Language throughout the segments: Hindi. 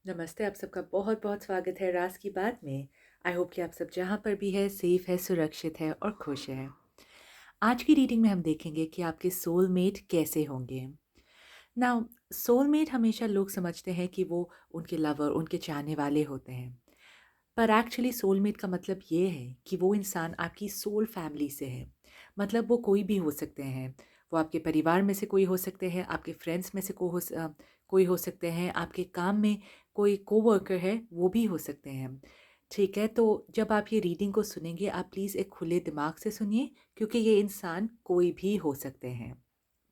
नमस्ते, आप सबका बहुत-बहुत स्वागत है राज़ की बात में। आई होप कि आप सब जहाँ पर भी है, सेफ़ है, सुरक्षित है और खुश है। आज की रीडिंग में हम देखेंगे कि आपके सोलमेट कैसे होंगे। नाउ सोलमेट हमेशा लोग समझते हैं कि वो उनके लवर, उनके चाहने वाले होते हैं। पर एक्चुअली सोलमेट का मतलब ये है कि वो इंसान आपकी सोल फैमिली से है। मतलब वो कोई भी हो सकते हैं। वो आपके परिवार में से कोई हो सकते हैं, आपके फ्रेंड्स में से कोई हो सकते हैं, आपके काम में कोई कोवर्कर है, वो भी हो सकते हैं। ठीक है, तो जब आप ये रीडिंग को सुनेंगे, आप प्लीज़ एक खुले दिमाग से सुनिए क्योंकि ये इंसान कोई भी हो सकते हैं।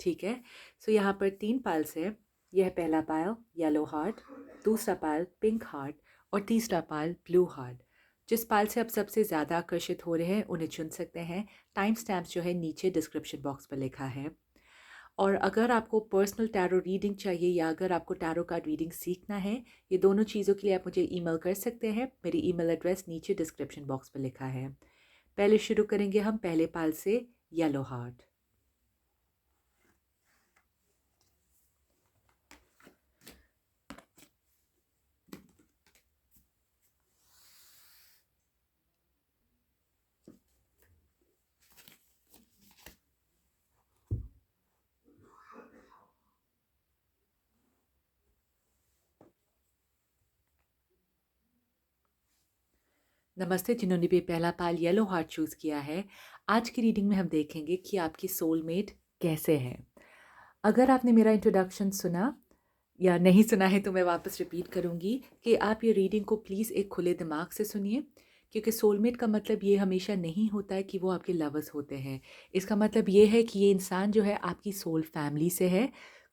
ठीक है? सो यहाँ पर 3 पाइल्स है। यह पहला पाइल येलो हार्ट, दूसरा पाइल पिंक हार्ट और तीसरा पाल ब्लू हार्ट। जिस पाल से आप सबसे ज़्यादा आकर्षित हो रहे हैं उन्हें चुन सकते हैं। टाइम स्टैम्प्स जो है नीचे डिस्क्रिप्शन बॉक्स पर लिखा है। और अगर आपको पर्सनल टैरो रीडिंग चाहिए या अगर आपको टैरो कार्ड रीडिंग सीखना है, ये दोनों चीज़ों के लिए आप मुझे ईमेल कर सकते हैं। मेरी ईमेल एड्रेस नीचे डिस्क्रिप्शन बॉक्स पर लिखा है। पहले शुरू करेंगे हम पहले पाल से येलो हार्ट। नमस्ते जिन्होंने भी पहला पाल येलो हार्ट चूज़ किया है। आज की रीडिंग में हम देखेंगे कि आपकी सोलमेट कैसे हैं। अगर आपने मेरा इंट्रोडक्शन सुना या नहीं सुना है तो मैं वापस रिपीट करूँगी कि आप ये रीडिंग को प्लीज़ एक खुले दिमाग से सुनिए क्योंकि सोलमेट का मतलब ये हमेशा नहीं होता है कि वो आपके लवर्स होते हैं। इसका मतलब ये है कि ये इंसान जो है आपकी सोल फैमिली से है।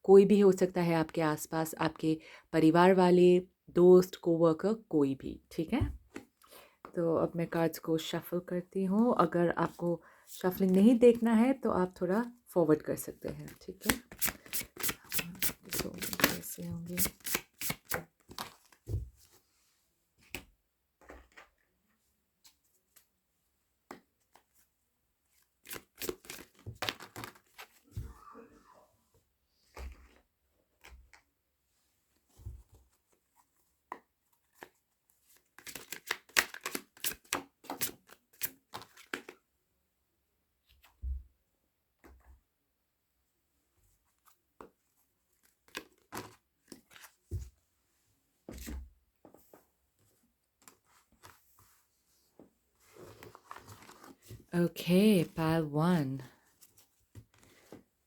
कोई भी हो सकता है आपके आसपास, आपके परिवार वाले, दोस्त, कोवर्कर, कोई भी। ठीक है? तो अब मैं कार्ड्स को शफ़ल करती हूँ। अगर आपको शफ़लिंग नहीं देखना है तो आप थोड़ा फॉरवर्ड कर सकते हैं। ठीक है? तो कैसे होंगे? Okay, pile 1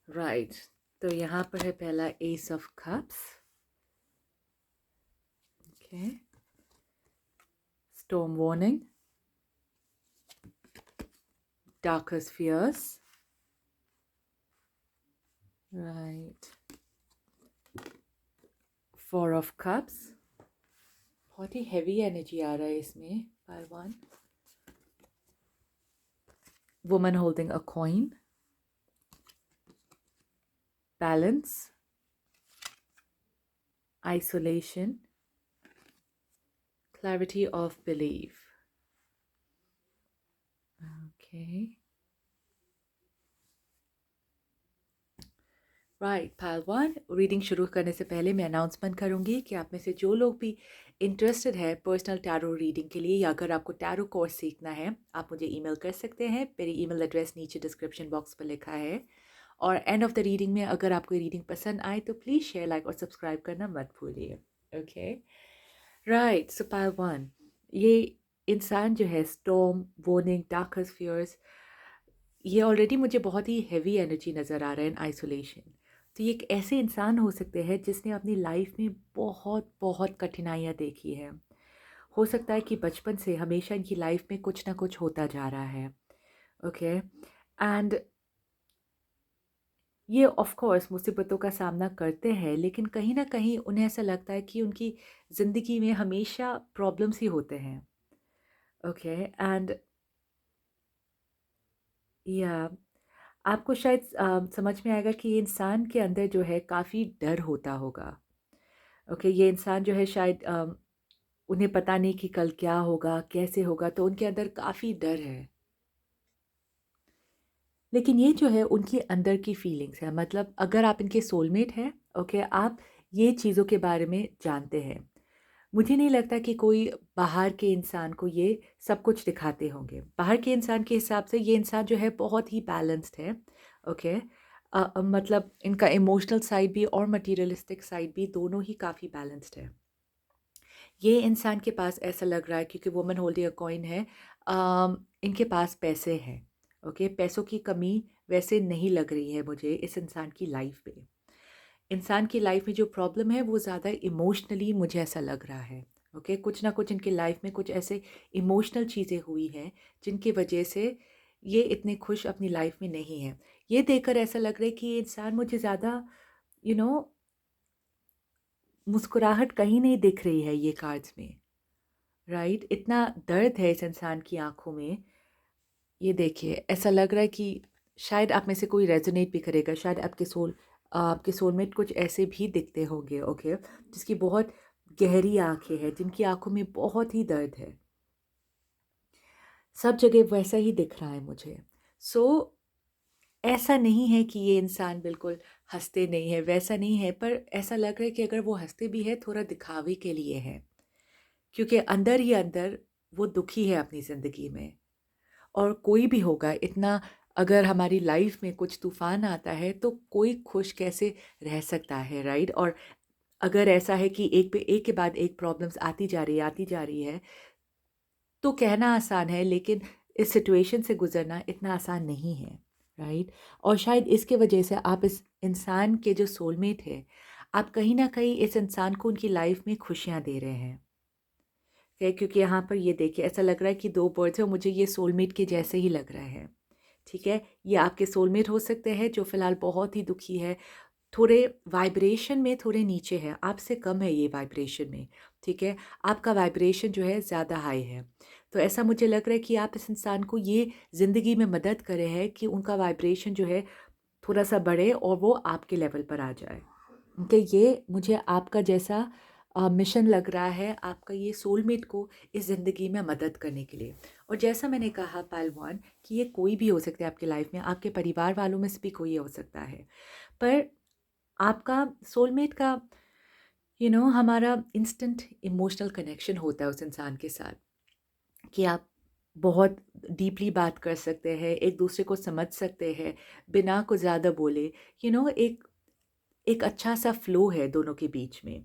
right. तो यहाँ पर है पहला ace of cups. Okay, storm warning, darkest fears, right, four of cups. बहुत ही हैवी एनर्जी आ रहा है इसमें। Pile 1, woman holding a coin, balance, isolation, clarity of belief. Okay. Right, pile 1 reading शुरू करने से पहले मैं अनाउंसमेंट करूंगी कि आप में से जो लोग भी इंटरेस्टेड है पर्सनल टैरो रीडिंग के लिए या अगर आपको टैरो कोर्स सीखना है, आप मुझे ईमेल कर सकते हैं। मेरी ईमेल एड्रेस नीचे डिस्क्रिप्शन बॉक्स पर लिखा है। और एंड ऑफ द रीडिंग में अगर आपको रीडिंग पसंद आए तो प्लीज़ शेयर, लाइक और सब्सक्राइब करना मत भूलिए। Okay, right. सो पाइल 1, ये इंसान जो है स्टॉर्म वार्निंग डार्केस्ट फियर्स, ये ऑलरेडी मुझे बहुत ही हैवी एनर्जी नज़र आ रहा है इन आइसोलेशन। तो ये एक ऐसे इंसान हो सकते हैं जिसने अपनी लाइफ में बहुत बहुत कठिनाइयाँ देखी है। हो सकता है कि बचपन से हमेशा इनकी लाइफ में कुछ ना कुछ होता जा रहा है। ओके, एंड ये ऑफ कोर्स मुसीबतों का सामना करते हैं लेकिन कहीं ना कहीं उन्हें ऐसा लगता है कि उनकी ज़िंदगी में हमेशा प्रॉब्लम्स ही होते हैं। ओके, एंड या आपको शायद समझ में आएगा कि ये इंसान के अंदर जो है काफ़ी डर होता होगा। ओके, ये इंसान जो है शायद उन्हें पता नहीं कि कल क्या होगा, कैसे होगा, तो उनके अंदर काफ़ी डर है। लेकिन ये जो है उनके अंदर की फीलिंग्स है। मतलब अगर आप इनके सोलमेट हैं, ओके, आप ये चीज़ों के बारे में जानते हैं। मुझे नहीं लगता कि कोई बाहर के इंसान को ये सब कुछ दिखाते होंगे। बाहर के इंसान के हिसाब से ये इंसान जो है बहुत ही बैलेंस्ड है, ओके। मतलब इनका इमोशनल साइड भी और मटेरियलिस्टिक साइड भी दोनों ही काफ़ी बैलेंस्ड है। ये इंसान के पास ऐसा लग रहा है क्योंकि वुमन होल्डिंग अ कॉइन है, इनके पास पैसे हैं, ओके। पैसों की कमी वैसे नहीं लग रही है मुझे इस इंसान की लाइफ पे। इंसान की लाइफ में जो प्रॉब्लम है वो ज़्यादा इमोशनली मुझे ऐसा लग रहा है, ओके। कुछ ना कुछ इनकी लाइफ में कुछ ऐसे इमोशनल चीज़ें हुई हैं जिनकी वजह से ये इतने खुश अपनी लाइफ में नहीं है। ये देखकर ऐसा लग रहा है कि ये इंसान मुझे ज़्यादा यू नो मुस्कुराहट कहीं नहीं दिख रही है ये कार्ड्स में, राइट। इतना दर्द है इस इंसान की आंखों में। ये देखिए, ऐसा लग रहा है कि शायद आप में से कोई रेजोनेट भी करेगा। शायद आपके सोलमेट कुछ ऐसे भी दिखते होंगे, ओके, जिसकी बहुत गहरी आंखें हैं, जिनकी आंखों में बहुत ही दर्द है। सब जगह वैसा ही दिख रहा है मुझे। सो ऐसा नहीं है कि ये इंसान बिल्कुल हंसते नहीं है, वैसा नहीं है, पर ऐसा लग रहा है कि अगर वो हंसते भी है थोड़ा दिखावे के लिए है, क्योंकि अंदर ही अंदर वो दुखी है अपनी ज़िंदगी में। और कोई भी होगा इतना, अगर हमारी लाइफ में कुछ तूफान आता है तो कोई खुश कैसे रह सकता है, राइट। और अगर ऐसा है कि एक पे एक के बाद एक प्रॉब्लम्स आती जा रही है, तो कहना आसान है लेकिन इस सिचुएशन से गुजरना इतना आसान नहीं है, राइट। और शायद इसके वजह से आप इस इंसान के जो सोलमेट है, आप कहीं ना कहीं इस इंसान को उनकी लाइफ में खुशियाँ दे रहे हैं, क्योंकि यहाँ पर ये देखिए ऐसा लग रहा है कि दो बर्ड्स हैं, मुझे ये सोलमेट के जैसे ही लग रहा है, ठीक है। ये आपके सोलमेट हो सकते हैं जो फ़िलहाल बहुत ही दुखी है, थोड़े वाइब्रेशन में थोड़े नीचे है, आपसे कम है ये वाइब्रेशन में, ठीक है। आपका वाइब्रेशन जो है ज़्यादा हाई है। तो ऐसा मुझे लग रहा है कि आप इस इंसान को ये ज़िंदगी में मदद कर रहे हैं कि उनका वाइब्रेशन जो है थोड़ा-सा बढ़े और वो आपके लेवल पर आ जाए। कि ये मुझे आपका जैसा मिशन लग रहा है, आपका ये सोलमेट को इस ज़िंदगी में मदद करने के लिए। और जैसा मैंने कहा पहलवान, कि ये कोई भी हो सकता है आपकी लाइफ में, आपके परिवार वालों में से भी कोई हो सकता है। पर आपका सोलमेट का हमारा इंस्टेंट इमोशनल कनेक्शन होता है उस इंसान के साथ, कि आप बहुत डीपली बात कर सकते हैं, एक दूसरे को समझ सकते हैं, बिना कुछ ज़्यादा बोले। एक एक अच्छा सा फ्लो है दोनों के बीच में।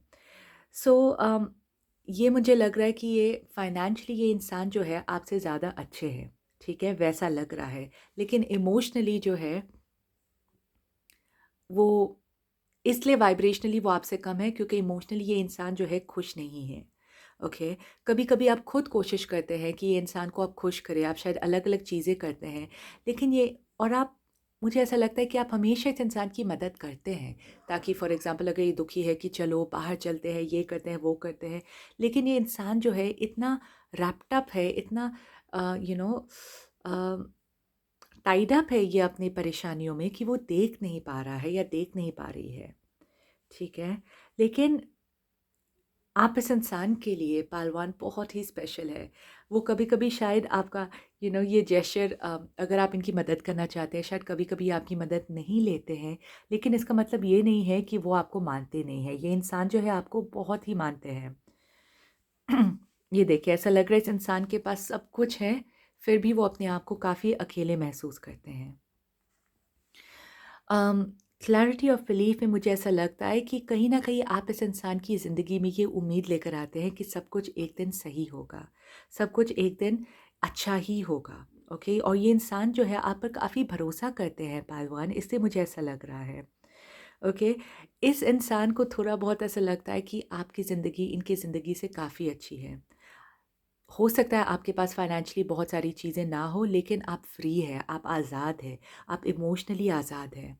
सो ये मुझे लग रहा है कि ये फाइनेंशियली ये इंसान जो है आपसे ज़्यादा अच्छे हैं, ठीक है, वैसा लग रहा है। लेकिन इमोशनली जो है वो इसलिए वाइब्रेशनली वो आपसे कम है क्योंकि इमोशनली ये इंसान जो है खुश नहीं है, ओके। कभी-कभी आप खुद कोशिश करते हैं कि ये इंसान को आप खुश करें, आप शायद अलग-अलग चीज़ें करते हैं, लेकिन ये और आप मुझे ऐसा लगता है कि आप हमेशा इस इंसान की मदद करते हैं, ताकि फॉर एग्ज़ाम्पल अगर ये दुखी है कि चलो बाहर चलते हैं, ये करते हैं, वो करते हैं, लेकिन ये इंसान जो है इतना रैप्ट अप है, इतना you know a, tied up है ये अपनी परेशानियों में कि वो देख नहीं पा रहा है या देख नहीं पा रही है, ठीक है। लेकिन आप इस इंसान के लिए पहलवान बहुत ही स्पेशल है। वो कभी-कभी शायद आपका ये जेस्चर, अगर आप इनकी मदद करना चाहते हैं, शायद कभी-कभी आपकी मदद नहीं लेते हैं, लेकिन इसका मतलब ये नहीं है कि वो आपको मानते नहीं हैं। ये इंसान जो है आपको बहुत ही मानते हैं। ये देखिए ऐसा लग रहा है इस इंसान के पास सब कुछ है, फिर भी वो अपने आप को काफ़ी अकेले महसूस करते हैं। क्लैरिटी ऑफ बिलीफ में मुझे ऐसा लगता है कि कहीं न कहीं आप इस इंसान की ज़िंदगी में ये उम्मीद लेकर आते हैं कि सब कुछ एक दिन सही होगा, सब कुछ एक दिन अच्छा ही होगा, ओके? और ये इंसान जो है आप पर काफ़ी भरोसा करते हैं पहलवान, इसलिए मुझे ऐसा लग रहा है, ओके? इस इंसान को थोड़ा बहुत ऐसा लगता है कि आपकी ज़िंदगी इनकी ज़िंदगी से काफ़ी अच्छी है। हो सकता है आपके पास फाइनेंशियली बहुत सारी चीज़ें ना हो, लेकिन आप फ्री हैं, आप आज़ाद हैं, आप इमोशनली आज़ाद हैं।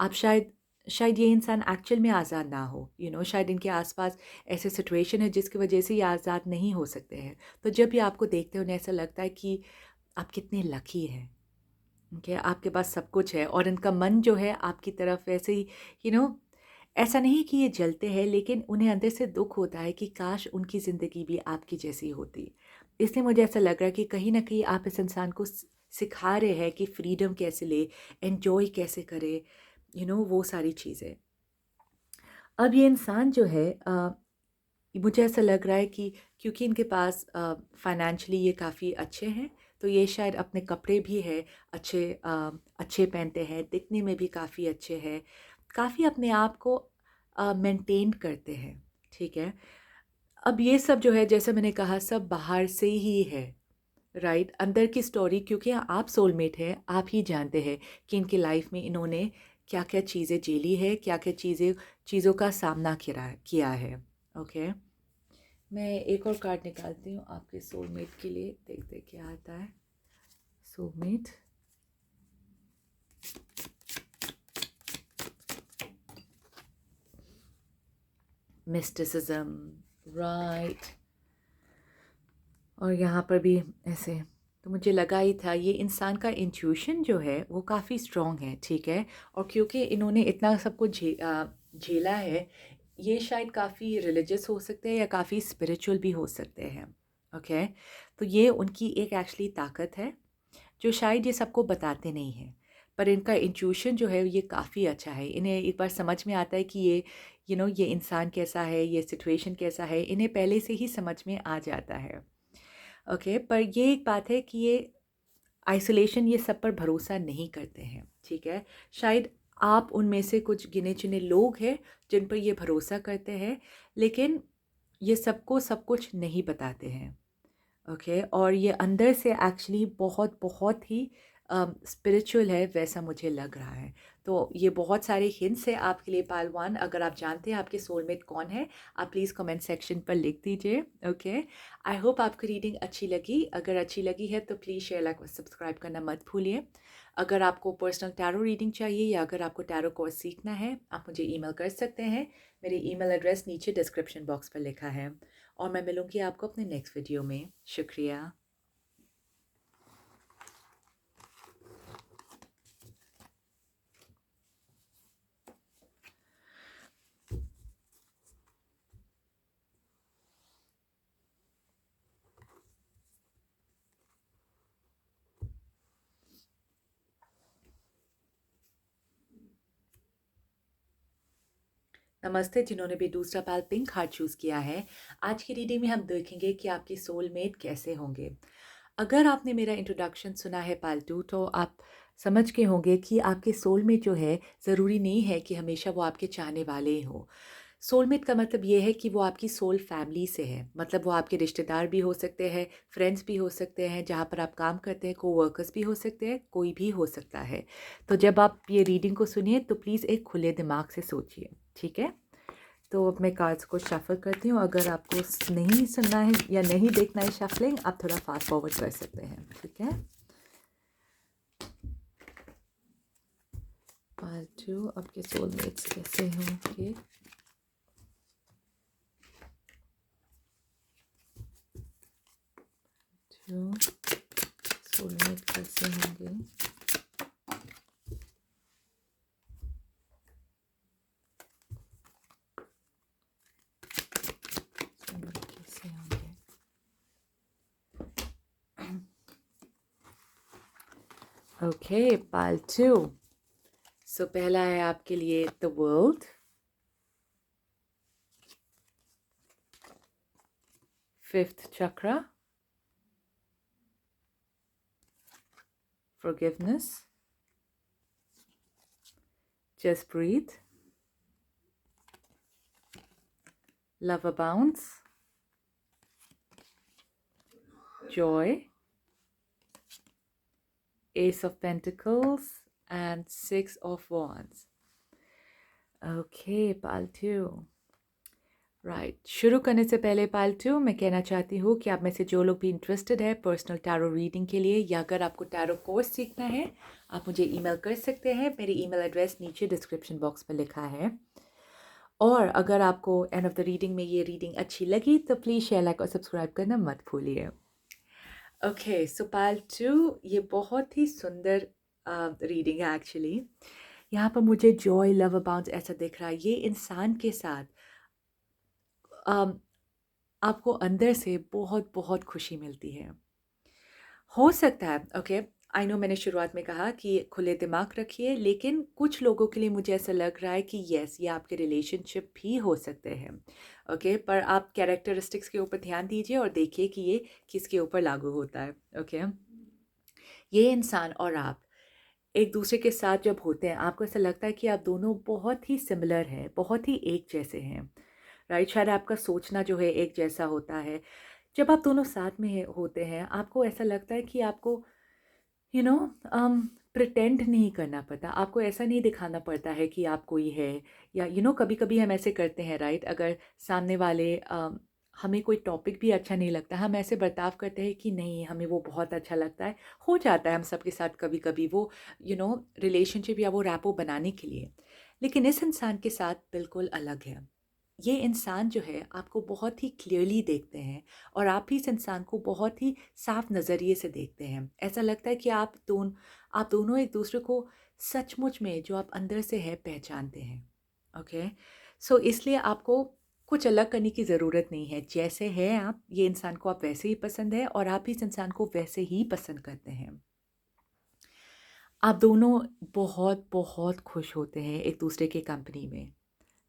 आप शायद शायद ये इंसान एक्चुअल में आज़ाद ना हो, शायद इनके आसपास ऐसे सिचुएशन है जिसकी वजह से ये आज़ाद नहीं हो सकते हैं। तो जब ये आपको देखते हैं उन्हें ऐसा लगता है कि आप कितने लकी हैं, ओके, आपके पास सब कुछ है और इनका मन जो है आपकी तरफ वैसे ही यू नो ऐसा नहीं कि ये जलते हैं, लेकिन उन्हें अंदर से दुःख होता है कि काश उनकी ज़िंदगी भी आपकी जैसी होती। इसलिए मुझे ऐसा लग रहा है कि कहीं न कहीं आप इस इंसान को सिखा रहे हैं कि फ्रीडम कैसे ले, एन्जॉय कैसे करे, वो सारी चीज़ें। अब ये इंसान जो है मुझे ऐसा लग रहा है कि क्योंकि इनके पास फाइनेंशियली ये काफ़ी अच्छे हैं, तो ये शायद अपने कपड़े भी है अच्छे पहनते हैं, दिखने में भी काफ़ी अच्छे हैं, काफ़ी अपने आप को मेंटेन करते हैं, ठीक है। अब ये सब जो है जैसे मैंने कहा सब बाहर से ही है, राइट। अंदर की स्टोरी क्योंकि आप सोलमेट हैं, आप ही जानते हैं कि इनकी लाइफ में इन्होंने क्या क्या चीज़ें झेली है, क्या क्या चीज़ों का सामना किया है। ओके, मैं एक और कार्ड निकालती हूँ आपके सोलमेट के लिए, देखते क्या आता है। Soulmate, mysticism, right. और यहाँ पर भी ऐसे, तो मुझे लगा ही था ये इंसान का इंट्यूशन जो है वो काफ़ी स्ट्रॉन्ग है, ठीक है। और क्योंकि इन्होंने इतना सब कुछ झेला है, ये शायद काफ़ी रिलीजियस हो सकते हैं या काफ़ी स्पिरिचुअल भी हो सकते हैं। ओके, तो ये उनकी एक एक्चुअली ताकत है जो शायद ये सबको बताते नहीं हैं, पर इनका इंट्यूशन जो है ये काफ़ी अच्छा है। इन्हें एक बार समझ में आता है कि ये ये इंसान कैसा है, ये सिचुएशन कैसा है, इन्हें पहले से ही समझ में आ जाता है। ओके, पर ये एक बात है कि ये आइसोलेशन ये सब पर भरोसा नहीं करते हैं, ठीक है। शायद आप उनमें से कुछ गिने चुने लोग हैं जिन पर ये भरोसा करते हैं, लेकिन ये सबको सब कुछ नहीं बताते हैं। ओके, और ये अंदर से एक्चुअली बहुत बहुत ही स्पिरिचुअल है, वैसा मुझे लग रहा है। तो ये बहुत सारे हिंट्स है आपके लिए पालवान। अगर आप जानते हैं आपके सोलमेट कौन है, आप प्लीज़ कमेंट सेक्शन पर लिख दीजिए। ओके, आई होप आपको रीडिंग अच्छी लगी। अगर अच्छी लगी है तो प्लीज़ शेयर, लाइक और सब्सक्राइब करना मत भूलिए। अगर आपको पर्सनल टैरो रीडिंग चाहिए या अगर आपको टैरो कोर्स सीखना है, आप मुझे ईमेल कर सकते हैं। मेरी ईमेल एड्रेस नीचे डिस्क्रिप्शन बॉक्स पर लिखा है। और मैं मिलूँगी आपको अपने नेक्स्ट वीडियो में। शुक्रिया। नमस्ते जिन्होंने भी दूसरा पाल पिंक हार्ट चूज़ किया है। आज की रीडिंग में हम देखेंगे कि आपके सोलमेट कैसे होंगे। अगर आपने मेरा इंट्रोडक्शन सुना है पालतू, तो आप समझ के होंगे कि आपके सोलमेट जो है ज़रूरी नहीं है कि हमेशा वो आपके चाहने वाले ही हो। सोलमेट का मतलब ये है कि वो आपकी सोल फैमिली से है, मतलब वो आपके रिश्तेदार भी हो सकते हैं, फ्रेंड्स भी हो सकते हैं, जहाँ पर आप काम करते हैं कोवर्कर्स भी हो सकते हैं, कोई भी हो सकता है। तो जब आप ये रीडिंग को सुनिए तो प्लीज़ एक खुले दिमाग से सोचिए, ठीक है। तो अब मैं कार्ड्स को शफल करती हूँ। अगर आपको नहीं सुनना है या नहीं देखना है शफलिंग, आप थोड़ा फास्ट फॉरवर्ड कर सकते हैं, ठीक है। पालतू आपके सोलमेट्स कैसे होंगे। जो सोलमेट कैसे होंगे। सोलमेट कैसे होंगे। ओके पालतू, सो पहला है आपके लिए the world, fifth chakra, forgiveness, just breathe, love abounds, joy, Ace of Pentacles and Six of Wands. Okay पालतू, राइट। शुरू करने से पहले पालतू मैं कहना चाहती हूँ कि आप में से जो लोग भी इंटरेस्टेड है पर्सनल टैरो रीडिंग के लिए, या अगर आपको टैरो कोर्स सीखना है, आप मुझे ईमेल कर सकते हैं। मेरी ईमेल एड्रेस नीचे डिस्क्रिप्शन बॉक्स में लिखा है। और अगर आपको एंड ऑफ द रीडिंग में ये रीडिंग अच्छी लगी तो प्लीज़ शेयर, लाइक और सब्सक्राइब करना मत भूलिए। ओके, सो पालतू ये बहुत ही सुंदर रीडिंग है एक्चुअली। यहाँ पर मुझे जॉय, लव अबाउंड ऐसा दिख रहा है। ये इंसान के साथ आपको अंदर से बहुत बहुत खुशी मिलती है। हो सकता है ओके, आई नो मैंने शुरुआत में कहा कि खुले दिमाग रखिए, लेकिन कुछ लोगों के लिए मुझे ऐसा लग रहा है कि येस, ये आपके रिलेशनशिप भी हो सकते हैं। ओके, पर आप कैरेक्टरिस्टिक्स के ऊपर ध्यान दीजिए और देखिए कि ये किसके ऊपर लागू होता है। ओके, ये इंसान और आप एक दूसरे के साथ जब होते हैं, आपको ऐसा लगता है कि आप दोनों बहुत ही सिमिलर हैं, बहुत ही एक जैसे हैं, राइट? शायद आपका सोचना जो है एक जैसा होता है। जब आप दोनों साथ में होते हैं, आपको ऐसा लगता है कि आपको यू नो प्रिटेंड नहीं करना पड़ता, आपको ऐसा नहीं दिखाना पड़ता है कि आप कोई है, या कभी कभी हम ऐसे करते हैं, राइट? अगर सामने वाले हमें कोई टॉपिक भी अच्छा नहीं लगता, हम ऐसे बर्ताव करते हैं कि नहीं, हमें वो बहुत अच्छा लगता है। हो जाता है हम सबके साथ कभी कभी वो रिलेशनशिप या वो रैपो बनाने के लिए। लेकिन इस इंसान के साथ बिल्कुल अलग है। ये इंसान जो है आपको बहुत ही क्लियरली देखते हैं, और आप भी इस इंसान को बहुत ही साफ नज़रिए से देखते हैं। ऐसा लगता है कि आप दोनों एक दूसरे को सचमुच में जो आप अंदर से है पहचानते हैं। ओके, सो इसलिए आपको कुछ अलग करने की ज़रूरत नहीं है। जैसे है आप, ये इंसान को आप वैसे ही पसंद है, और आप भी इस इंसान को वैसे ही पसंद करते हैं। आप दोनों बहुत बहुत खुश होते हैं एक दूसरे की कंपनी में,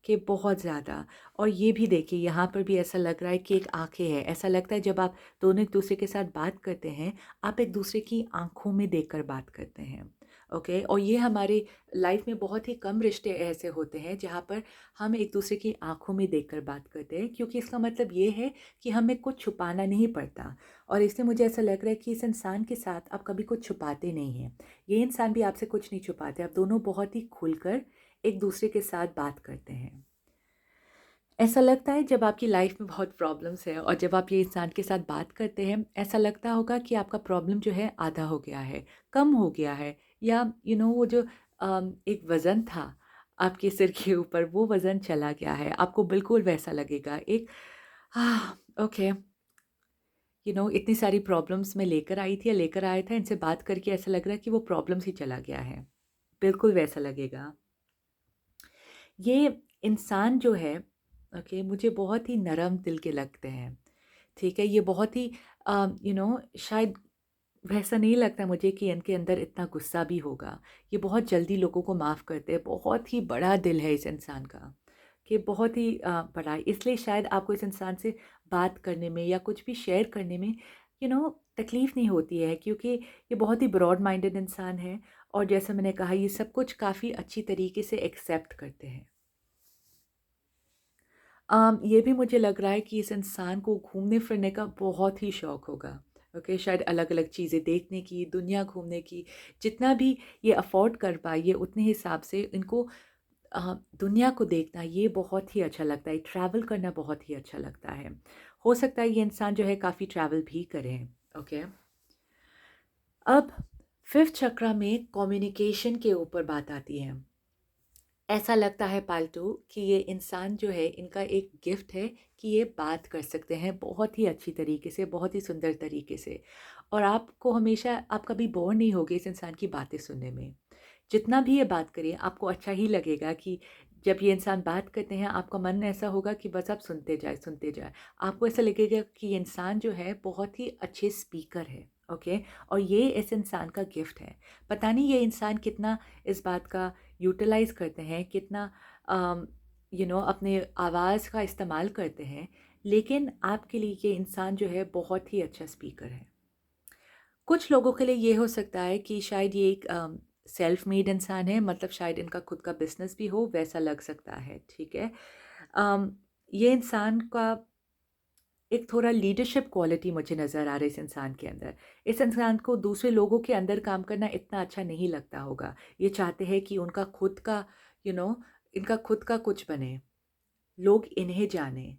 कि बहुत ज़्यादा। और ये भी देखिए, यहाँ पर भी ऐसा लग रहा है कि एक आँखें हैं। ऐसा लगता है जब आप दोनों एक दूसरे के साथ बात करते हैं, आप एक दूसरे की आँखों में देखकर बात करते हैं। ओके, और ये हमारे लाइफ में बहुत ही कम रिश्ते ऐसे होते हैं जहाँ पर हम एक दूसरे की आँखों में देखकर बात करते हैं, क्योंकि इसका मतलब ये है कि हमें कुछ छुपाना नहीं पड़ता। और इससे मुझे ऐसा लग रहा है कि इस इंसान के साथ आप कभी कुछ छुपाते नहीं हैं। ये इंसान भी आपसे कुछ नहीं छुपाते, आप दोनों बहुत ही खुलकर एक दूसरे के साथ बात करते हैं। ऐसा लगता है जब आपकी लाइफ में बहुत प्रॉब्लम्स है, और जब आप ये इंसान के साथ बात करते हैं, ऐसा लगता होगा कि आपका प्रॉब्लम जो है आधा हो गया है, कम हो गया है, या वो जो एक वज़न था आपके सिर के ऊपर, वो वज़न चला गया है। आपको बिल्कुल वैसा लगेगा, एक ओके, इतनी सारी प्रॉब्लम्स मैं लेकर आई थी या लेकर आया था, इनसे बात करके ऐसा लग रहा है कि वो प्रॉब्लम्स ही चला गया है। बिल्कुल वैसा लगेगा। ये इंसान जो है, ओके, मुझे बहुत ही नरम दिल के लगते हैं। ठीक है, ये बहुत ही शायद वैसा नहीं लगता मुझे कि इनके अंदर इतना गुस्सा भी होगा। ये बहुत जल्दी लोगों को माफ़ करते हैं, बहुत ही बड़ा दिल है इस इंसान का, कि बहुत ही बड़ा है। इसलिए शायद आपको इस इंसान से बात करने में या कुछ भी शेयर करने में तकलीफ़ नहीं होती है, क्योंकि ये बहुत ही ब्रॉड माइंडेड इंसान है, और जैसा मैंने कहा, ये सब कुछ काफ़ी अच्छी तरीके से एक्सेप्ट करते हैं। ये भी मुझे लग रहा है कि इस इंसान को घूमने-फिरने का बहुत ही शौक होगा। ओके, शायद अलग-अलग चीज़ें देखने की, दुनिया घूमने की, जितना भी ये अफ़ोर्ड कर पाए उतने हिसाब से इनको दुनिया को देखना ये बहुत ही अच्छा लगता है, ट्रैवल करना बहुत ही अच्छा लगता है। हो सकता है ये इंसान जो है काफ़ी ट्रैवल भी करें। ओके, अब 5th चक्रा में कम्युनिकेशन के ऊपर बात आती है। ऐसा लगता है पाल्टू कि ये इंसान जो है, इनका एक गिफ्ट है कि ये बात कर सकते हैं बहुत ही अच्छी तरीके से, बहुत ही सुंदर तरीके से, और आपको हमेशा, आप कभी बोर नहीं होगे इस इंसान की बातें सुनने में। जितना भी ये बात करें, आपको अच्छा ही लगेगा कि जब ये इंसान बात करते हैं, आपका मन ऐसा होगा कि बस आप सुनते जाए, सुनते जाए। आपको ऐसा लगेगा कि ये इंसान जो है बहुत ही अच्छे स्पीकर है। ओके, और ये इस इंसान का गिफ्ट है। पता नहीं ये इंसान कितना इस बात का यूटिलाइज़ करते हैं, कितना अपने आवाज़ का इस्तेमाल करते हैं, लेकिन आपके लिए ये इंसान जो है बहुत ही अच्छा स्पीकर है। कुछ लोगों के लिए ये हो सकता है कि शायद ये एक सेल्फ मेड इंसान है, मतलब शायद इनका खुद का बिजनेस भी हो, वैसा लग सकता है। ठीक है, अम, ये इंसान का एक थोड़ा लीडरशिप क्वालिटी मुझे नज़र आ रहा है इस इंसान के अंदर। इस इंसान को दूसरे लोगों के अंदर काम करना इतना अच्छा नहीं लगता होगा। ये चाहते हैं कि उनका खुद का यू नो इनका खुद का कुछ बने, लोग इन्हें जानें,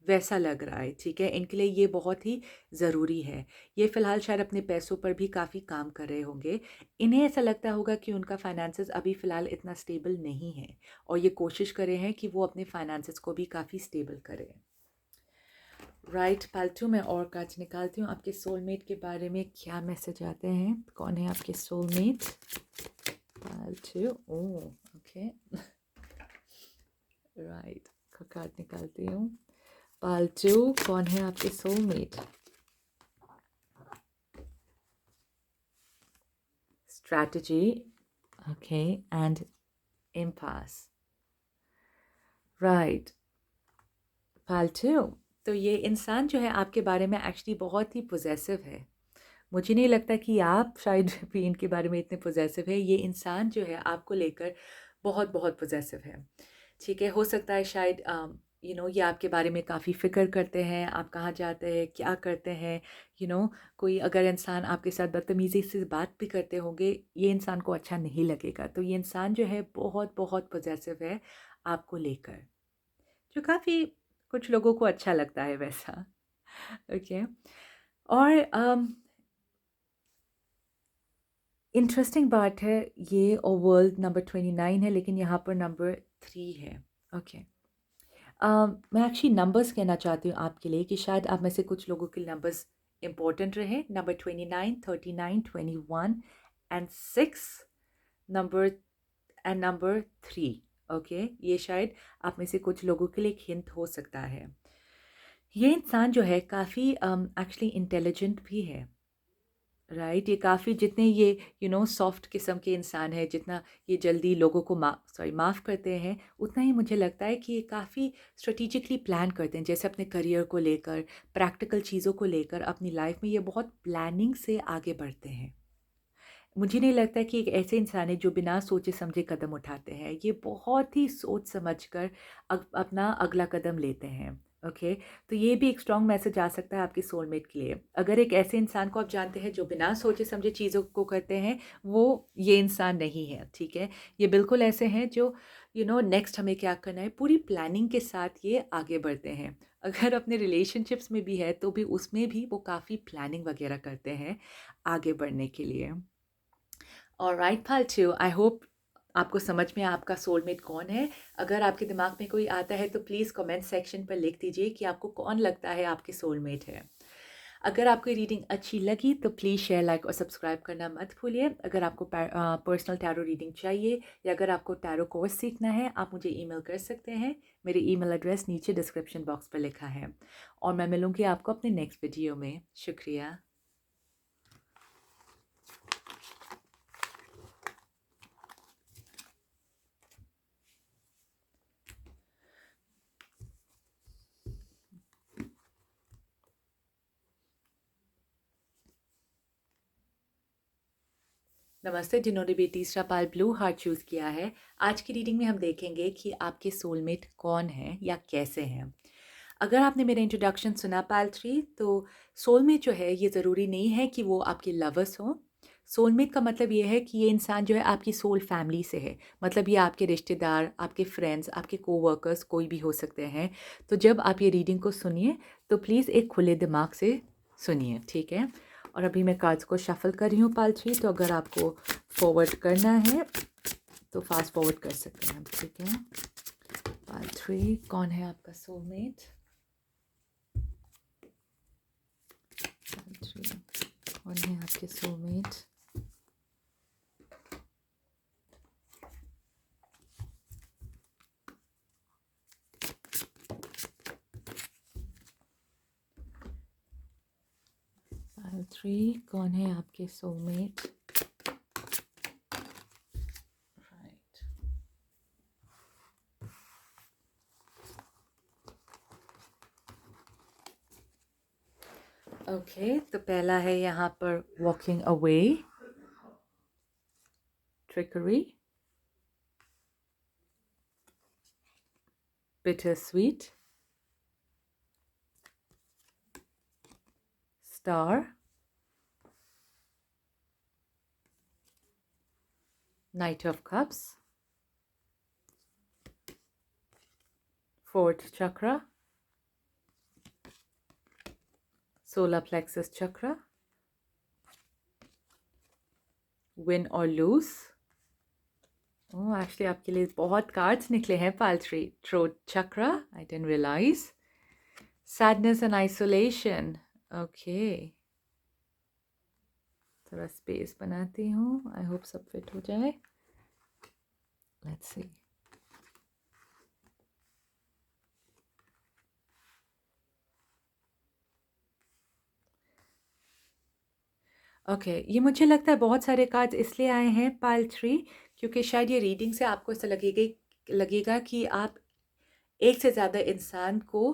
वैसा लग रहा है। ठीक है, इनके लिए ये बहुत ही ज़रूरी है। ये फ़िलहाल शायद अपने पैसों पर भी काफ़ी काम कर रहे होंगे। इन्हें ऐसा लगता होगा कि उनका फाइनेंसेस अभी फ़िलहाल इतना स्टेबल नहीं है, और ये कोशिश कर रहे हैं कि वो अपने फाइनेंसेस को भी काफ़ी स्टेबल करें। राइट पाल्टू, मैं और कार्ड्स निकालती हूँ। आपके सोलमेट के बारे में क्या मैसेज आते हैं? कौन है आपके सोलमेट? पाल्टू, ओह ओके, राइट, कार्ड निकालती हूँ। पाल्टू, कौन है आपके soulmate? strategy, okay, and impasse. Right. फालतू। तो ये इंसान जो है आपके बारे में एक्चुअली बहुत ही पोजेसिव है। मुझे नहीं लगता कि आप शायद भी इनके बारे में इतने पोजेसिव है। ये इंसान जो है आपको लेकर बहुत बहुत पोजेसिव है। ठीक है, हो सकता है शायद ये आपके बारे में काफ़ी फ़िक्र करते हैं, आप कहाँ जाते हैं, क्या करते हैं, कोई अगर इंसान आपके साथ बदतमीज़ी से बात भी करते होंगे, ये इंसान को अच्छा नहीं लगेगा। तो ये इंसान जो है बहुत बहुत पोजेसिव है आपको लेकर, जो काफ़ी कुछ लोगों को अच्छा लगता है वैसा। ओके। और इंटरेस्टिंग बात है, ये और वर्ल्ड नंबर 29 है, लेकिन यहाँ पर नंबर 3 है। ओके। मैं एक्चुअली नंबर्स कहना चाहती हूँ आपके लिए कि शायद आप में से कुछ लोगों के नंबर्स इम्पोर्टेंट रहे। Number 29, 39, 21 and 6, number and number 3। Okay, ये शायद आप में से कुछ लोगों के लिए एक हिंट हो सकता है। ये इंसान जो है काफ़ी एक्चुअली इंटेलिजेंट भी है। राइट, ये काफ़ी जितने ये सॉफ्ट किस्म के इंसान है, जितना ये जल्दी लोगों को माफ़ करते हैं, उतना ही मुझे लगता है कि ये काफ़ी स्ट्रेटिजिकली प्लान करते हैं। जैसे अपने करियर को लेकर, प्रैक्टिकल चीज़ों को लेकर अपनी लाइफ में ये बहुत प्लानिंग से आगे बढ़ते हैं। मुझे नहीं लगता कि एक ऐसे इंसान है जो बिना सोचे समझे कदम उठाते हैं। ये बहुत ही सोच समझ कर अपना अगला कदम लेते हैं। ओके, तो ये भी एक स्ट्रॉन्ग मैसेज आ सकता है आपके सोलमेट के लिए। अगर एक ऐसे इंसान को आप जानते हैं जो बिना सोचे समझे चीज़ों को करते हैं, वो ये इंसान नहीं है। ठीक है, ये बिल्कुल ऐसे हैं जो नेक्स्ट हमें क्या करना है, पूरी प्लानिंग के साथ ये आगे बढ़ते हैं। अगर अपने रिलेशनशिप्स में भी है तो भी उसमें भी वो काफ़ी प्लानिंग वगैरह करते हैं आगे बढ़ने के लिए। ऑलराइट फाल्चू, आई होप आपको समझ में आपका सोलमेट कौन है। अगर आपके दिमाग में कोई आता है तो प्लीज़ कमेंट सेक्शन पर लिख दीजिए कि आपको कौन लगता है आपके सोलमेट है। अगर आपको रीडिंग अच्छी लगी तो प्लीज़ शेयर, लाइक और सब्सक्राइब करना मत भूलिए। अगर आपको पर्सनल टैरो रीडिंग चाहिए या अगर आपको टैरो कोर्स सीखना है, आप मुझे ईमेल कर सकते हैं। मेरी ईमेल एड्रेस नीचे डिस्क्रिप्शन बॉक्स पर लिखा है। और मैं मिलूँगी आपको अपने नेक्स्ट वीडियो में। शुक्रिया। नमस्ते, जिन्होंने भी तीसरा पाल ब्लू हार्ट चूज़ किया है। आज की रीडिंग में हम देखेंगे कि आपके सोलमेट कौन है या कैसे हैं। अगर आपने मेरा इंट्रोडक्शन सुना पाल 3, तो सोलमेट जो है ये ज़रूरी नहीं है कि वो आपके लवर्स हों। सोलमेट का मतलब ये है कि ये इंसान जो है आपकी सोल फैमिली से है। मतलब ये आपके रिश्तेदार, आपके फ्रेंड्स, आपके कोवर्कर्स कोई भी हो सकते हैं। तो जब आप ये रीडिंग को सुनिए तो प्लीज़ एक खुले दिमाग से सुनिए, ठीक है। और अभी मैं कार्ड्स को शफल कर रही हूँ पाल 3, तो अगर आपको फॉरवर्ड करना है तो फास्ट फॉरवर्ड कर सकते हैं, ठीक है। पाल 3, कौन है आपका सोलमेट? पाल 3, कौन है आपके सोलमेट? पाल 3, कौन है आपके सोलमेट? ओके, तो पहला है यहाँ पर walking away, trickery, bittersweet, star, knight of cups, fourth chakra, solar plexus chakra, win और लूज। ओह, एक्चुअली आपके लिए बहुत कार्ड्स निकले हैं pile 3। Throat chakra, I didn't realise. Sadness and isolation, okay. थोड़ा स्पेस बनाती हूँ, आई होप सब फिट हो जाए। Let's see. ओके, ये मुझे लगता है बहुत सारे कार्ड्स इसलिए आए हैं पाइल 3, क्योंकि शायद ये रीडिंग से आपको ऐसा लगेगा कि आप एक से ज़्यादा इंसान को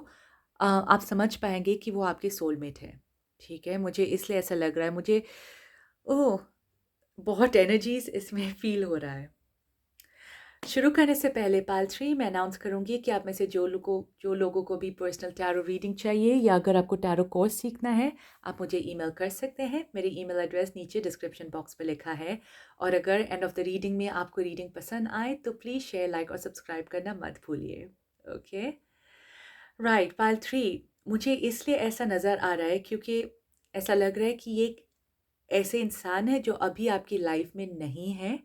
आप समझ पाएँगे कि वो आपके सोलमेट है। ठीक है? मुझे इसलिए ऐसा लग रहा है, मुझे ओह! बहुत एनर्जीज़ इसमें फ़ील हो रहा है। शुरू करने से पहले पाल 3 मैं अनाउंस करूँगी कि आप में से जो लोगों को भी पर्सनल टैरो रीडिंग चाहिए या अगर आपको टैरो कोर्स सीखना है, आप मुझे ईमेल कर सकते हैं। मेरी ईमेल एड्रेस नीचे डिस्क्रिप्शन बॉक्स पे लिखा है। और अगर एंड ऑफ़ द रीडिंग में आपको रीडिंग पसंद आए तो प्लीज़ शेयर, लाइक और सब्सक्राइब करना मत भूलिए। ओके? राइट, पाल 3 मुझे इसलिए ऐसा नज़र आ रहा है क्योंकि ऐसा लग रहा है कि ये एक ऐसे इंसान है जो अभी आपकी लाइफ़ में नहीं है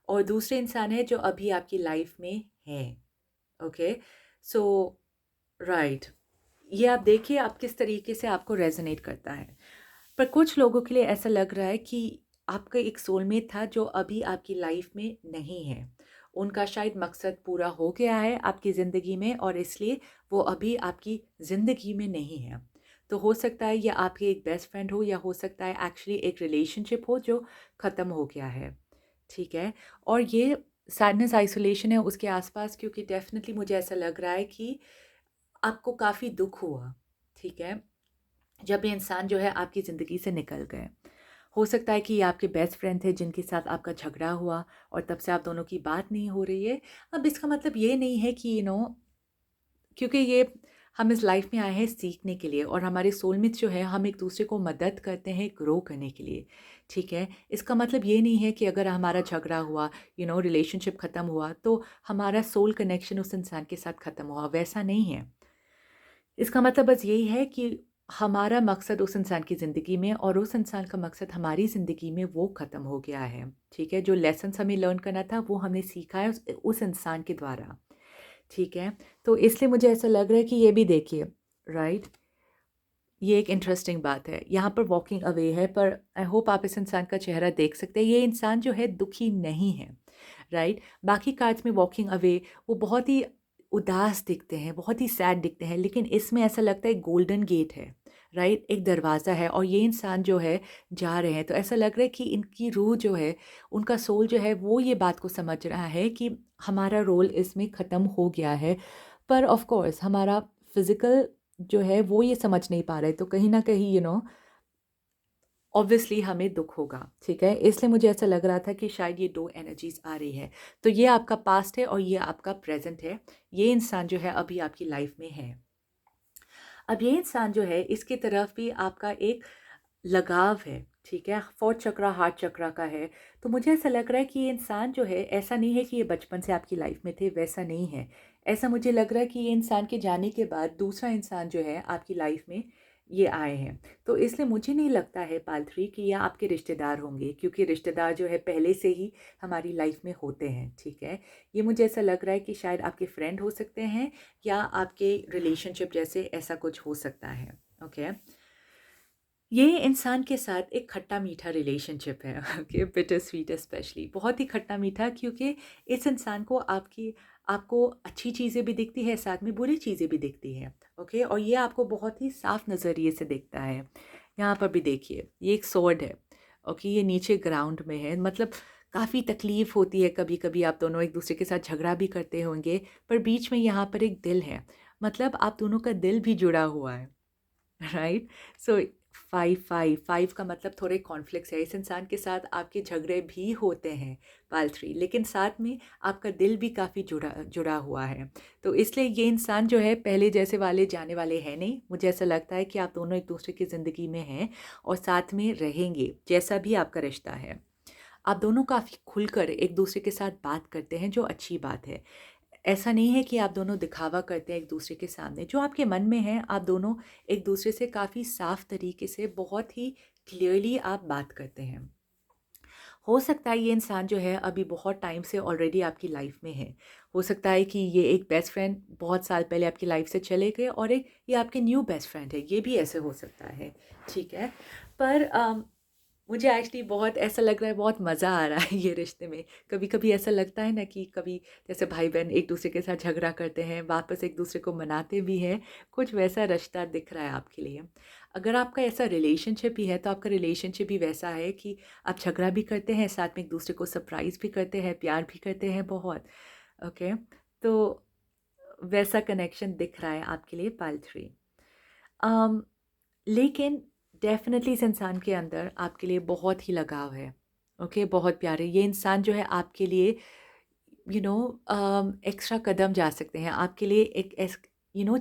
और दूसरे इंसान है जो अभी आपकी लाइफ में हैं। ओके, सो राइट, ये आप देखिए आप किस तरीके से आपको रेजोनेट करता है। पर कुछ लोगों के लिए ऐसा लग रहा है कि आपका एक सोलमेट था जो अभी आपकी लाइफ में नहीं है। उनका शायद मकसद पूरा हो गया है आपकी ज़िंदगी में और इसलिए वो अभी आपकी ज़िंदगी में नहीं है। तो हो सकता है ये आपकी एक बेस्ट फ्रेंड हो या हो सकता है एक्चुअली एक रिलेशनशिप हो जो ख़त्म हो गया है। ठीक है? और ये सैडनेस आइसोलेशन है उसके आसपास, क्योंकि डेफ़िनेटली मुझे ऐसा लग रहा है कि आपको काफ़ी दुःख हुआ, ठीक है? जब ये इंसान जो है आपकी ज़िंदगी से निकल गए। हो सकता है कि ये आपके बेस्ट फ्रेंड थे जिनके साथ आपका झगड़ा हुआ और तब से आप दोनों की बात नहीं हो रही है। अब इसका मतलब ये नहीं है कि क्योंकि ये हम इस लाइफ में आए हैं सीखने के लिए और हमारे सोलमेट्स जो है हम एक दूसरे को मदद करते हैं ग्रो करने के लिए। ठीक है, इसका मतलब ये नहीं है कि अगर हमारा झगड़ा हुआ, रिलेशनशिप ख़त्म हुआ तो हमारा सोल कनेक्शन उस इंसान के साथ ख़त्म हुआ, वैसा नहीं है। इसका मतलब बस यही है कि हमारा मकसद उस इंसान की ज़िंदगी में और उस इंसान का मकसद हमारी ज़िंदगी में वो ख़त्म हो गया है। ठीक है, जो लेसन्स हमें लर्न करना था वो हमने सीखा है उस इंसान के द्वारा। ठीक है? तो इसलिए मुझे ऐसा लग रहा है कि ये भी देखिए, राइट? ये एक इंटरेस्टिंग बात है। यहाँ पर वॉकिंग अवे है, पर आई होप आप इस इंसान का चेहरा देख सकते हैं। ये इंसान जो है दुखी नहीं है, राइट? बाकी कार्ड्स में वॉकिंग अवे वो बहुत ही उदास दिखते हैं, बहुत ही सैड दिखते हैं, लेकिन इसमें ऐसा लगता है गोल्डन गेट है, राइट? एक दरवाज़ा है और ये इंसान जो है जा रहे हैं, तो ऐसा लग रहा है कि इनकी रूह जो है, उनका सोल जो है वो ये बात को समझ रहा है कि हमारा रोल इसमें ख़त्म हो गया है। पर ऑफ़ कोर्स हमारा फ़िज़िकल जो है वो ये समझ नहीं पा रहे, तो कहीं न कहीं ऑब्वियसली हमें दुःख होगा, ठीक है? इसलिए मुझे ऐसा लग रहा था कि शायद ये 2 एनर्जीज़ आ रही है। तो ये आपका पास्ट है और ये आपका प्रेज़ेंट है। ये इंसान जो है अभी आपकी लाइफ़ में है। अब ये इंसान जो है इसकी तरफ भी आपका एक लगाव है, ठीक है? 4th चक्रा हार्ट चक्रा का है। तो मुझे ऐसा लग रहा है कि ये इंसान जो है ऐसा नहीं है कि ये बचपन से आपकी लाइफ़ में थे, वैसा नहीं है। ऐसा मुझे लग रहा है कि ये इंसान के जाने के बाद दूसरा इंसान जो है आपकी लाइफ़ में ये आए हैं। तो इसलिए मुझे नहीं लगता है पाल 3 कि ये आपके रिश्तेदार होंगे, क्योंकि रिश्तेदार जो है पहले से ही हमारी लाइफ़ में होते हैं, ठीक है? ये मुझे ऐसा लग रहा है कि शायद आपके फ्रेंड हो सकते हैं या आपके रिलेशनशिप जैसे ऐसा कुछ हो सकता है, ओके? ये इंसान के साथ एक खट्टा-मीठा रिलेशनशिप है, ओके, बिटर स्वीट स्पेशली, बहुत ही खट्टा-मीठा, क्योंकि इस इंसान को आपको अच्छी चीज़ें भी दिखती है, साथ में बुरी चीज़ें भी दिखती हैं, ओके, और ये आपको बहुत ही साफ नज़रिए से देखता है। यहाँ पर भी देखिए, ये एक स्वॉर्ड है, ओके, ये नीचे ग्राउंड में है, मतलब काफ़ी तकलीफ़ होती है कभी-कभी, आप दोनों एक-दूसरे के साथ झगड़ा भी करते होंगे, पर बीच में यहाँ पर एक दिल है, मतलब आप दोनों का दिल भी जुड़ा हुआ है। राइट, सो 5 का मतलब थोड़े कॉन्फ्लिक्ट्स है, इस इंसान के साथ आपके झगड़े भी होते हैं पाल 3, लेकिन साथ में आपका दिल भी काफ़ी जुड़ा जुड़ा हुआ है। तो इसलिए ये इंसान जो है पहले जैसे वाले जाने वाले हैं नहीं, मुझे ऐसा लगता है कि आप दोनों एक दूसरे की ज़िंदगी में हैं और साथ में रहेंगे, जैसा भी आपका रिश्ता है। आप दोनों काफ़ी खुलकर एक दूसरे के साथ बात करते हैं, जो अच्छी बात है। ऐसा नहीं है कि आप दोनों दिखावा करते हैं एक दूसरे के सामने, जो आपके मन में है आप दोनों एक दूसरे से काफ़ी साफ तरीके से बहुत ही क्लियरली आप बात करते हैं। हो सकता है ये इंसान जो है अभी बहुत टाइम से ऑलरेडी आपकी लाइफ में है। हो सकता है कि ये एक बेस्ट फ्रेंड बहुत साल पहले आपकी लाइफ से चले गए और एक ये आपके न्यू बेस्ट फ्रेंड है, ये भी ऐसे हो सकता है, ठीक है? पर मुझे एक्चुअली बहुत ऐसा लग रहा है, बहुत मज़ा आ रहा है ये रिश्ते में। कभी-कभी ऐसा लगता है ना कि कभी जैसे भाई-बहन एक-दूसरे के साथ झगड़ा करते हैं, वापस एक-दूसरे को मनाते भी हैं, कुछ वैसा रिश्ता दिख रहा है आपके लिए। अगर आपका ऐसा रिलेशनशिप भी है, तो आपका रिलेशनशिप भी वैसा है कि आप झगड़ा भी करते हैं, साथ में एक-दूसरे को सरप्राइज़ भी करते हैं, प्यार भी करते हैं बहुत। ओके, तो वैसा कनेक्शन दिख रहा है आपके लिए पाइल 3। अम, लेकिन डेफ़िनेटली इस इंसान के अंदर आपके लिए बहुत ही लगाव है, ओके? बहुत प्यार है। ये इंसान जो है आपके लिए एक्स्ट्रा कदम जा सकते हैं, आपके लिए एक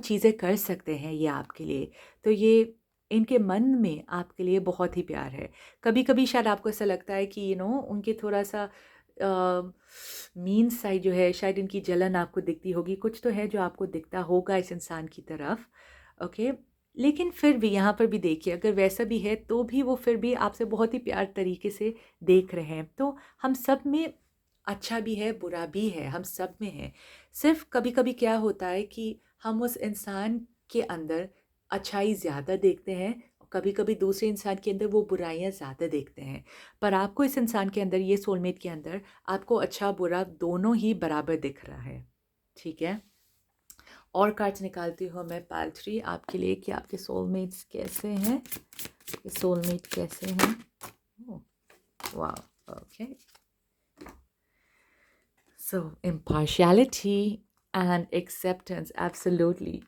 चीज़ें कर सकते हैं ये आपके लिए। तो ये इनके मन में आपके लिए बहुत ही प्यार है। कभी-कभी शायद आपको ऐसा लगता है कि उनके थोड़ा-सा मीन साइड जो है, शायद इनकी जलन आपको दिखती होगी, कुछ तो है जो आपको दिखता होगा इस इंसान की तरफ, ओके? लेकिन फिर भी यहाँ पर भी देखिए, अगर वैसा भी है तो भी वो फिर भी आपसे बहुत ही प्यार तरीके से देख रहे हैं। तो हम सब में अच्छा भी है, बुरा भी है, हम सब में है। सिर्फ़ कभी-कभी क्या होता है कि हम उस इंसान के अंदर अच्छाई ज़्यादा देखते हैं, कभी-कभी दूसरे इंसान के अंदर वो बुराइयाँ ज़्यादा देखते हैं। पर आपको इस इंसान के अंदर, ये सोलमेट के अंदर आपको अच्छा-बुरा दोनों ही बराबर दिख रहा है। ठीक है? और कार्ड्स निकालती हूँ मैं पाइल 3 आपके लिए कि आपके सोलमेट्स कैसे हैं? सोलमेट कैसे हैं? Oh! Wow! Okay. So, impartiality and acceptance, absolutely.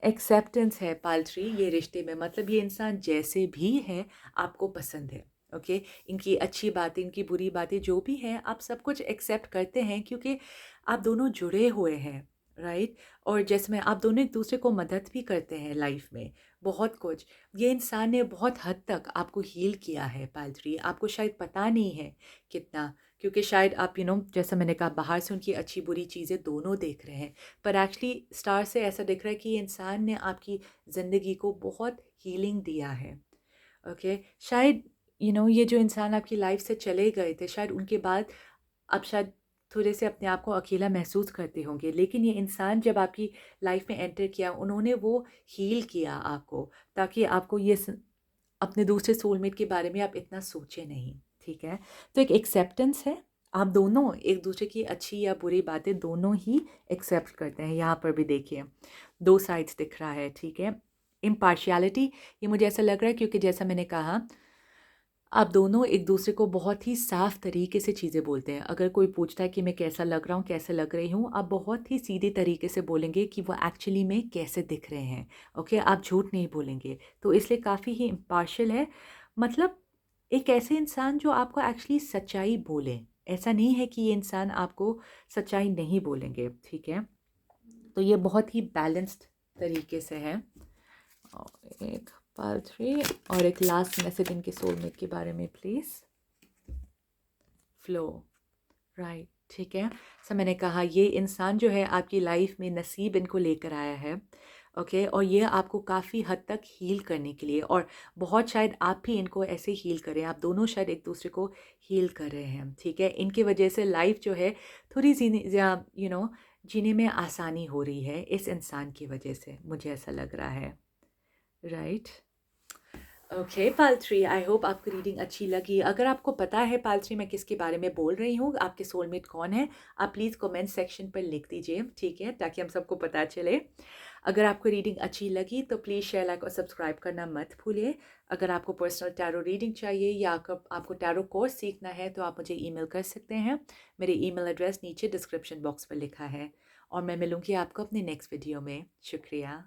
Acceptance है पाल्ट्री ये रिश्ते में, मतलब ये इंसान जैसे भी है आपको पसंद है। ओके, इनकी अच्छी बातें, इनकी बुरी बातें जो भी हैं, आप सब कुछ एक्सेप्ट करते हैं क्योंकि आप दोनों जुड़े हुए हैं, राइट? और जैसे में आप दोनों एक दूसरे को मदद भी करते हैं लाइफ में, बहुत कुछ। ये इंसान ने बहुत हद तक आपको हील किया है पाल्ट्री, आपको शायद पता नहीं है कितना, क्योंकि शायद आप जैसा मैंने कहा, बाहर से उनकी अच्छी बुरी चीज़ें दोनों देख रहे हैं, पर एक्चुअली स्टार से ऐसा दिख रहा है कि ये इंसान ने आपकी ज़िंदगी को बहुत हीलिंग दिया है। ओके, शायद ये जो इंसान आपकी लाइफ से चले गए थे, शायद उनके बाद आप शायद थोड़े से अपने आप को अकेला महसूस करते होंगे, लेकिन ये इंसान जब आपकी लाइफ में एंटर किया, उन्होंने वो हील किया आपको, ताकि आपको अपने दूसरे सोलमेट के बारे में आप इतना सोचें नहीं, ठीक है? तो एक एक्सेप्टेंस है, आप दोनों एक दूसरे की अच्छी या बुरी बातें दोनों ही एक्सेप्ट करते हैं। यहाँ पर भी देखिए 2 साइड्स दिख रहा है, ठीक है? इम्पार्शियलिटी, ये मुझे ऐसा लग रहा है क्योंकि जैसा मैंने कहा, आप दोनों एक दूसरे को बहुत ही साफ तरीके से चीज़ें बोलते हैं। अगर कोई पूछता है कि मैं कैसा लग रहा हूँ, कैसे लग रही हूँ, आप बहुत ही सीधे तरीके से बोलेंगे कि वो एक्चुअली में कैसे दिख रहे हैं। ओके, आप झूठ नहीं बोलेंगे, तो इसलिए काफ़ी ही इम्पार्शियल है। मतलब एक ऐसे इंसान जो आपको एक्चुअली सच्चाई बोले, ऐसा नहीं है कि ये इंसान आपको सच्चाई नहीं बोलेंगे, ठीक है? तो ये बहुत ही बैलेंस्ड तरीके से है। और एक पार्ट 3 और एक लास्ट मैसेज इनके सोलमेट के बारे में प्लीज़। फ्लो, राइट, ठीक है। सो मैंने कहा ये इंसान जो है आपकी लाइफ में नसीब इनको लेकर आया है, ओके, और ये आपको काफ़ी हद तक हील करने के लिए, और बहुत शायद आप भी इनको ऐसे हील करें, आप दोनों शायद एक दूसरे को हील कर रहे हैं, ठीक है। इनकी वजह से लाइफ जो है थोड़ी जीने में आसानी हो रही है इस इंसान की वजह से, मुझे ऐसा लग रहा है, राइट। ओके पाल्ट्री, आई होप आपको रीडिंग अच्छी लगी। अगर आपको पता है पाल्ट्री मैं किसके बारे में बोल रही हूँ, आपके सोलमेट कौन है, आप प्लीज़ कमेंट सेक्शन पर लिख दीजिए, ठीक है, ताकि हम सबको पता चले। अगर आपको रीडिंग अच्छी लगी तो प्लीज़ शेयर, लाइक और सब्सक्राइब करना मत भूलिए। अगर आपको पर्सनल टैरो रीडिंग चाहिए या आपको टैरो कोर्स सीखना है तो आप मुझे ईमेल कर सकते हैं। मेरे ईमेल एड्रेस नीचे डिस्क्रिप्शन बॉक्स पर लिखा है, और मैं मिलूँगी आपको अपने नेक्स्ट वीडियो में। शुक्रिया।